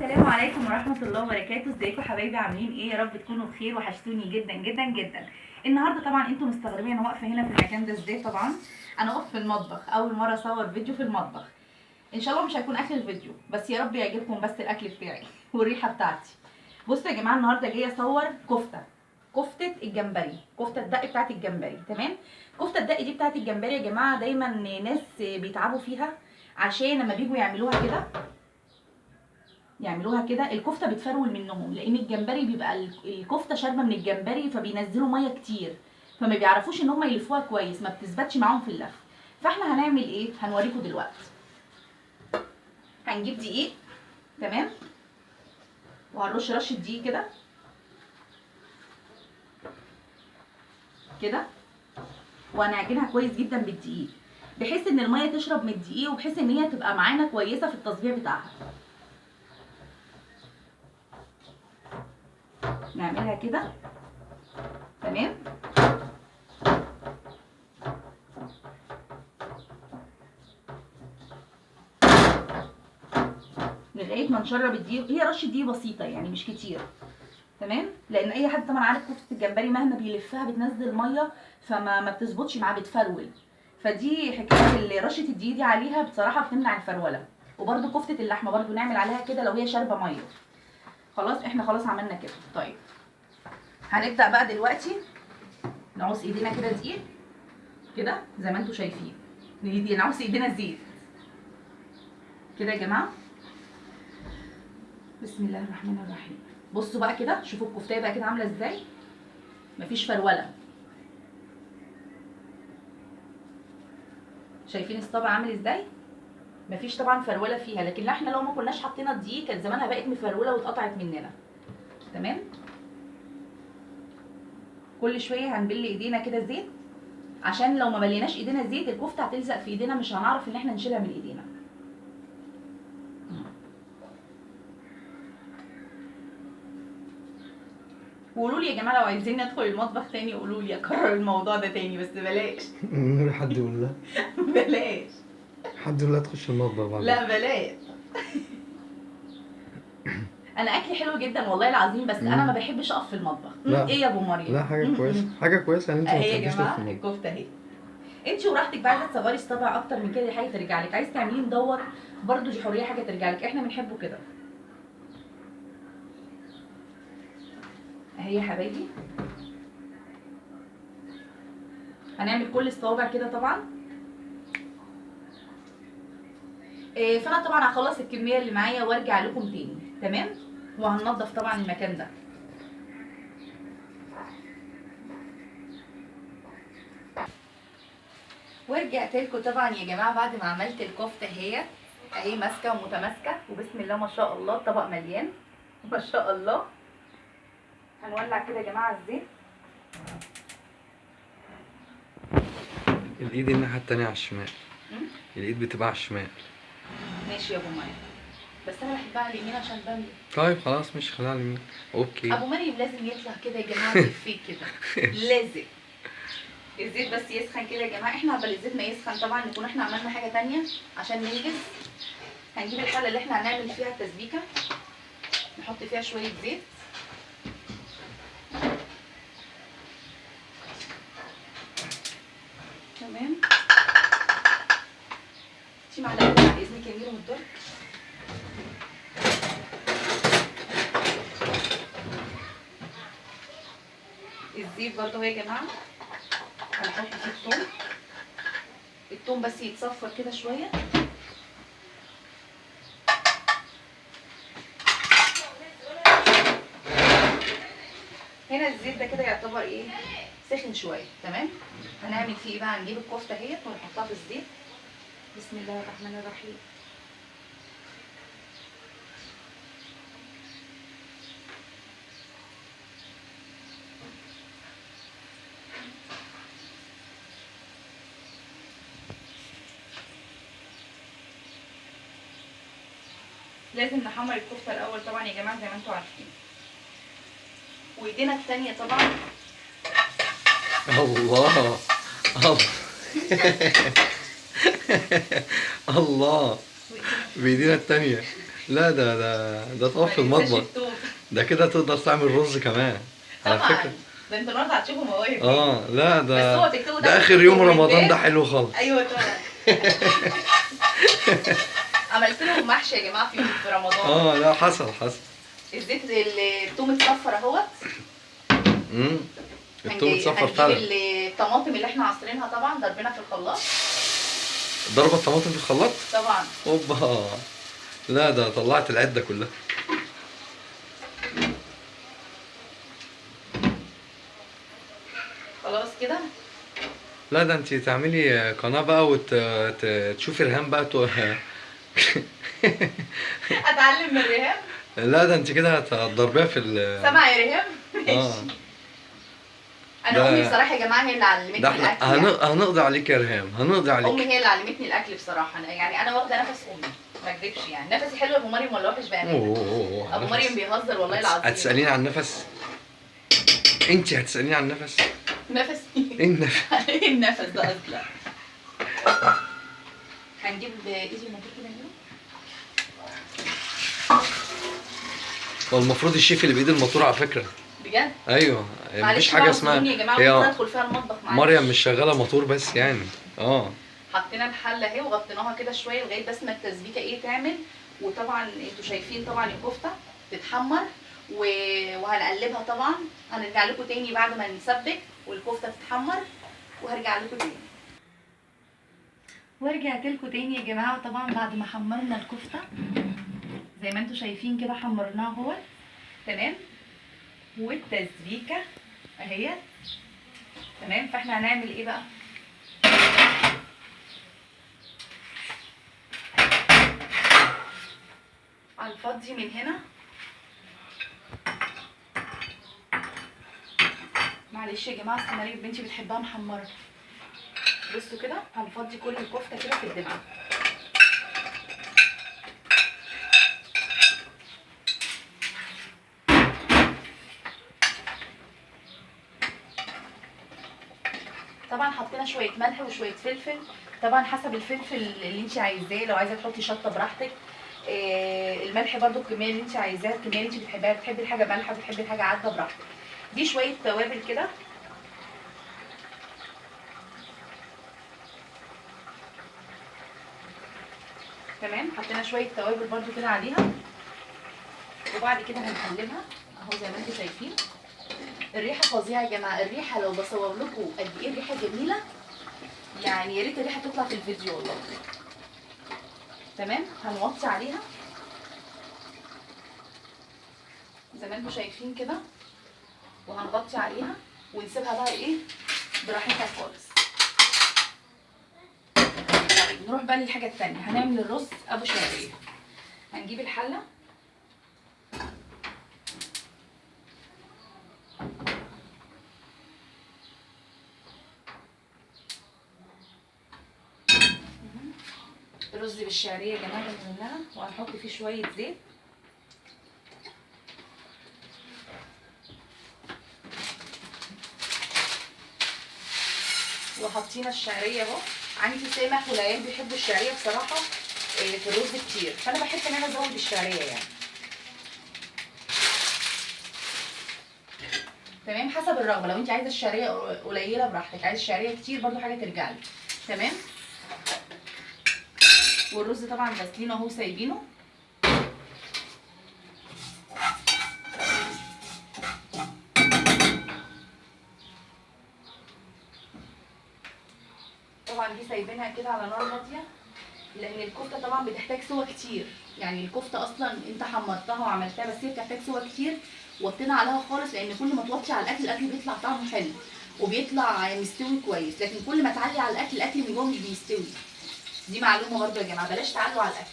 السلام عليكم ورحمة الله وبركاته. ازيكم حبايبي، عاملين ايه؟ يا رب تكونوا بخير، وحشتوني جدا جدا جدا. النهارده طبعا انتوا مستغربين انا واقفه هنا في المكان ده ازاي. طبعا انا واقفه في المطبخ، اول مره اصور فيديو في المطبخ. ان شاء الله مش هيكون اخر الفيديو، بس يا رب يعجبكم بس الاكل بتاعي والريحه بتاعتي. بصوا يا جماعه، النهارده جايه اصور كفته الجمبري، كفته الدق بتاعت الجمبري. تمام. كفته الدق دي بتاعت الجمبري يا جماعه، دايما ناس بيتعبوا فيها عشان لما بيجوا يعملوها كده الكفته بتفرول منهم، لان الجمبري بيبقى الكفته شاربه من الجمبري، فبينزلوا ميه كتير، فما بيعرفوش ان هم يلفوها كويس، ما بتثبتش معاهم في اللف. فاحنا هنعمل ايه؟ هنوريكم دلوقتي. هنجيب دقيق، تمام، وهنرش رشه دقيق كده كده، وهنعجنها كويس جدا بالدقيق، بحيث ان الميه تشرب من الدقيق، وبحيث ان هي تبقى معانا كويسه في التصبيع بتاعها. نعملها كده، تمام. لغايه ما نشرب الدقيق، هي رشه دقيق بسيطه يعني مش كتير، تمام. لان اي حد طبعا عارف كفته الجمبري مهما بيلفها بتنزل ميه، فما بتظبطش معاه، بتفرول. فدي حكايه رشه الدقيق دي عليها بصراحه بتمنع الفروله. وبرده كفته اللحمه برده نعمل عليها كده لو هي شاربه ميه. خلاص احنا خلاص عملنا كده. طيب هنبدا بقى دلوقتي نعوص ايدينا كده دقيق كده زي ما انتم شايفين، نعوص ايدينا زيت كده يا جماعه. بسم الله الرحمن الرحيم. بصوا بقى كده، شوفوا الكفتايه بقى كده عامله ازاي، مفيش فروله. شايفين الصبع عامل ازاي؟ مفيش طبعا فروله فيها، لكن احنا لو ما كناش حاطينها الدقيق كان زمانها بقت مفروله واتقطعت مننا. تمام. كل شويه هنبل ايدينا كده زيت، عشان لو ما مليناش ايدينا زيت الكفته هتلزق في ايدينا، مش هنعرف ان احنا نشيلها من ايدينا. وقولوا لي يا جماعه لو عايزين ندخل المطبخ تاني، قولوا لي اكرر الموضوع ده تاني، بس بلاش. حد يقول لا. بلاش. حد يقول لا تخش المطبخ بعد. لا بلاش. انا اكلي حلو جدا والله العظيم، بس انا ما بحبش اقف في المطبخ. لا. ايه يا ابو مريم؟ لا، حاجه كويسه، حاجه كويسه ان انت ما اهي يا تحبيش تقف في جماعه المطبخ. الكفته اهي. انت وراحتك بقى، عايزه تصغري الصبع اكتر من كده دي حاجه ترجع لك، عايز تعمليه مدور برضو دي حريه، حاجه ترجع لك، احنا بنحبه كده. اهي يا حبايبي، هنعمل كل الصوابع كده طبعا. فانا طبعا هخلص الكميه اللي معايا وارجع لكم تاني، تمام. وهننضف طبعا المكان ده. ورجعت لكم طبعا يا جماعه بعد ما عملت الكفته اهي ماسكه ومتماسكه، وبسم الله ما شاء الله الطبق مليان ما شاء الله. هنولع كده يا جماعه الزيت. الايد الناحيه التانيه على الشمال. الايد بتبقى على الشمال. ماشي يا ابو مريم، بس انا بحبها على اليمين عشان بملي. طيب خلاص مش خليها على اليمين. اوكي. ابو مريم لازم يطلع كده يا جماعه بإفيه كده. لازم الزيت بس يسخن كده يا جماعه. احنا قبل الزيت ما يسخن طبعا نكون احنا عملنا حاجه تانية عشان ننجز. هنجيب الحله اللي احنا هنعمل فيها التسبيكه، نحط فيها شويه زيت. تمام. دي معلقه بعد اذنك يا ميرو من الدرج. الزيت برضه اهو يا جماعه، هنحط فيه الثوم. الثوم بس يتصفر كده شويه. هنا الزيت ده كده يعتبر ايه، سخن شويه، تمام. هنعمل فيه ايه بقى؟ هنجيب الكفته اهيت ونحطها في الزيت. بسم الله الرحمن الرحيم. لازم نحمر الكفته الاول طبعا يا جماعه زي ما انتم عارفين. وايدينا التانيه طبعا. الله الله. بايدينا التانيه. لا ده طواف في ما ننساش المطبخ. التوم. ده كده تقدر تعمل رز كمان على طبعا فكرة. ده انتوا النهارده هتشوفوا مواهب. لا بس هو تكتبوا ده تحت اخر يوم رمضان ده الكومنتات. حلو خالص. ايوه طبعا. عملت لهم محشي يا جماعه في رمضان. لا حصل. الزيت التوم اتصفر اهوت. التوم اتصفر هنجيب فعلا. الطماطم اللي احنا عصرينها طبعا ضربنا في الخلاط. ضربة طماطم في الخلاط؟ طبعا. اوبا. لا ده طلعت العدة كلها. خلاص كده. لا ده انت تعملي قناة بقى وتشوفي ريهام بقى اتعلم من ريهام. لا ده انت كده هتضربيها في سامع يا ريهام؟ ماشي. انا امي بصراحه يا جماعه هي اللي علمتني ده احنا الاكل يعني. هنقضي عليك يا ريهام، هنقضي عليك. امي هي اللي علمتني الاكل بصراحه. يعني انا واخده نفس امي، ما اكذبش يعني. نفسي حلو يا ابو مريم ولا وحش بقى؟ ابو مريم بيهزر والله العظيم. هتساليني عن النفس؟ انت هتساليني عن النفس؟ نفس ايه النفس؟ ايه النفس ده اصلا؟ هنجيب ايزي الموتور كده نجيبه. هو المفروض الشيف اللي بايد الموتور على فكره. بجد؟ ايوه مفيش حاجه اسمها. يا جماعه هي ادخل فيها المطبخ معايا. مريم مش شغاله موتور بس يعني. حطينا الحله اهي وغطيناها كده شويه لغايه بس ما التسبيكه تعمل. وطبعا انتوا شايفين طبعا الكفته تتحمر وهنقلبها طبعا. هنرجع لكم تاني بعد ما نسبك والكفته تتحمر وهرجع لكم تاني. ورجعت لكم تاني يا جماعه طبعا بعد ما حمرنا الكفته زي ما انتوا شايفين كده حمرناها اهو. تمام. والتسبيكه اهي. تمام. فاحنا هنعمل ايه بقى؟ على الفاضي من هنا. معلش يا جماعه اصل مريم بنتي بتحبها محمره. بصوا كده هنفضي كل الكفته كده في الدبل. طبعا حطينا شويه ملح وشويه فلفل طبعا حسب الفلفل اللي انت عايزاه. لو عايزه تحطي شطه براحتك. الملح برده الكميه اللي انت عايزاها، الكميه اللي انت بتحبيها. بتحبي الحاجه مالحه بتحبي الحاجه عادة براحتك. دي شويه توابل كده. تمام. حطينا شويه توابل برده كده عليها. وبعد كده هنقلبها اهو زي ما انتم شايفين. الريحه فظيعه يا جماعه. الريحه لو بصور لكم قد ايه الريحه جميله يعني يا ريت الريحه تطلع في الفيديو والله. تمام. هنوطي عليها زي ما انتم شايفين كده وهنغطي عليها ونسيبها بقى براحتها خالص. طيب نروح بقى للحاجه الثانيه. هنعمل الرز ابو شعريه. هنجيب الحله رز بالشعريه يا جماعه منها وهنحط فيه شويه زيت. وحطينا الشعريه اهو. عندي سامح والعيال بيحبوا الشعريه بصراحه في الرز كتير، فانا بحب ان انا ازود الشعريه يعني. تمام. حسب الرغبه. لو انت عايزه الشعريه قليله براحتك، عايزه الشعريه كتير برده حاجه ترجع لي. تمام. والرز طبعا غاسلينه اهو سايبينه. طبعا دي سايبينها كده على نار هاديه لان الكفته طبعا بتحتاج سوا كتير. يعني الكفته اصلا انت حمرتها وعملتها بس هي بتحتاج سوا كتير. وطينا عليها خالص لان كل ما توطي على الاكل بيطلع طعمه حلو وبيطلع مستوي كويس. لكن كل ما تعلي على الاكل من جوه مش بيستوي. دي معلومه برضه يا جماعه. بلاش تعلوا على الاكل.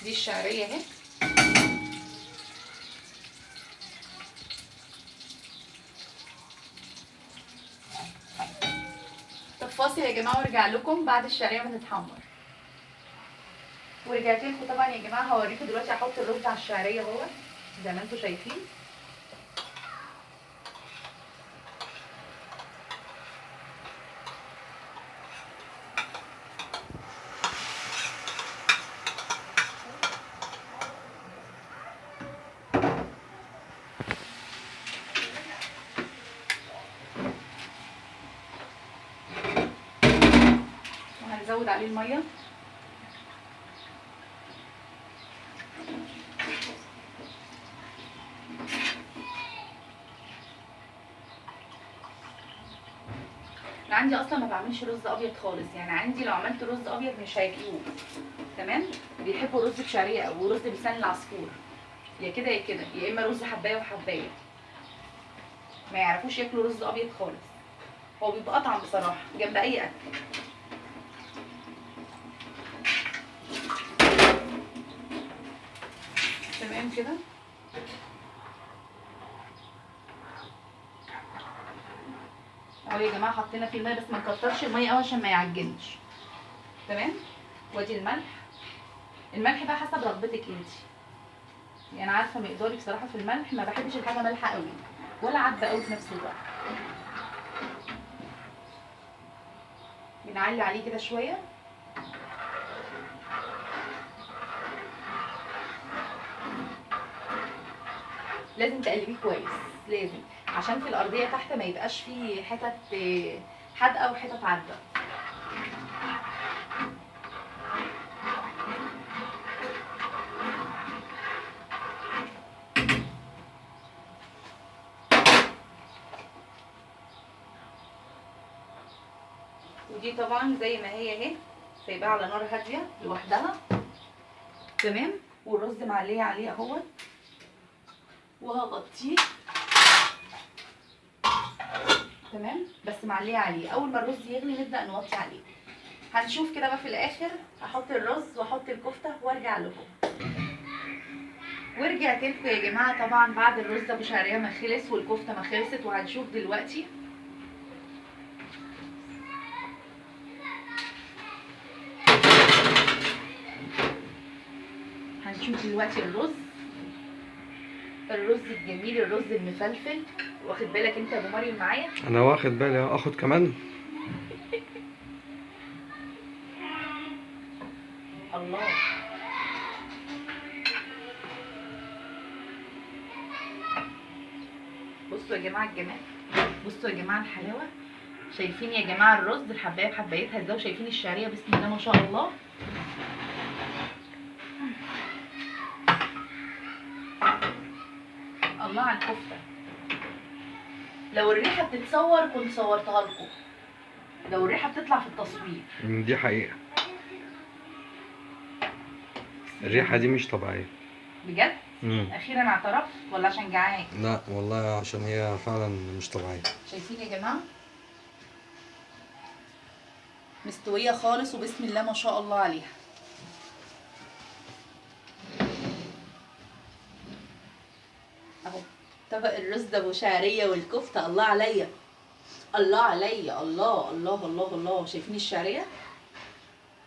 دي الشعريه اهي. طب فاصل يا جماعه وارجع لكم بعد الشعريه ما تتحمر. ورجعت لكم طبعا يا جماعه. هوريكم دلوقتي هحط الرز على الشعريه اهو زي ما انتم شايفين. هنزود عليه الميه. انا عندي اصلا ما بعملش رز ابيض خالص، يعني عندي لو عملت رز ابيض مش هياكلوه. تمام. بيحبوا الرز بشعريه او رز بلسان العصفور، يا كده يا كده، يا اما رز حبايه وحبايه. ما يعرفوش ياكلوا رز ابيض خالص. هو بيبقى اطعم بصراحه جنب اي اكل. تمام كده. اهو يا جماعه حطينا فيه الميه، بس ما نكترش الميه قوي عشان ما يعجنش. تمام. وادي الملح. الملح بقى حسب رغبتك انت، يعني انا عارفه مقداري بصراحه في الملح، ما بحبش الحاجه مالحه قوي ولا عدبه قوي في نفس الوقت. بنعلي عليه كده شويه. لازم تقلبيه كويس، لازم، عشان في الارضيه تحت ما يبقاش فيه حتت حادقه وحتت عدبه. ودي طبعا زي ما هي اهي، سايباها على نار هاديه لوحدها. تمام. والرز معليه عليه اهوت، وهغطيه. تمام. بس معليه عليه، اول ما الرز يغلي نبدا نوطي عليه. هنشوف كده بقى في الاخر. احط الرز واحط الكفته وارجع لكم. ورجعت لكم يا جماعه طبعا بعد الرز ابو شعريه ما خلص والكفته ما خلصت، وهنشوف دلوقتي. هنشوف دلوقتي الرز الجميل، الرز المفلفل. واخد بالك انت يا ابو مريم معايا؟ انا واخد بالي اهو. اخد كمان. الله. بصوا يا جماعه الجمال، بصوا يا جماعه الحلاوه. شايفين يا جماعه الرز الحبايه بحبايتها ازاي، وشايفين الشعريه بسم الله ما شاء الله. الله على الكفته. لو الريحه بتتصور كنت صورتها لكم، لو الريحه بتطلع في التصوير. دي حقيقة. الريحة دي مش طبيعية بجد. اخيرا اعترفت ولا عشان جعان؟ لا والله عشان هي فعلا مش طبيعية. شايفين يا جماعه مستويه خالص، وبسم الله ما شاء الله عليها. اهو طبق الرز ده ابو شعريه والكفته. الله عليا، الله عليا، الله الله الله الله. شايفين الشعريه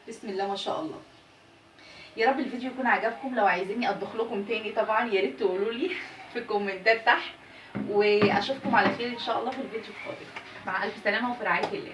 بسم الله ما شاء الله. يا رب الفيديو يكون عجبكم. لو عايزيني اطبخ لكم تاني طبعا يا ريت تقولوا لي في الكومنتات تحت، واشوفكم على خير ان شاء الله في الفيديو القادم. مع الف سلامه وفي رعايه الله.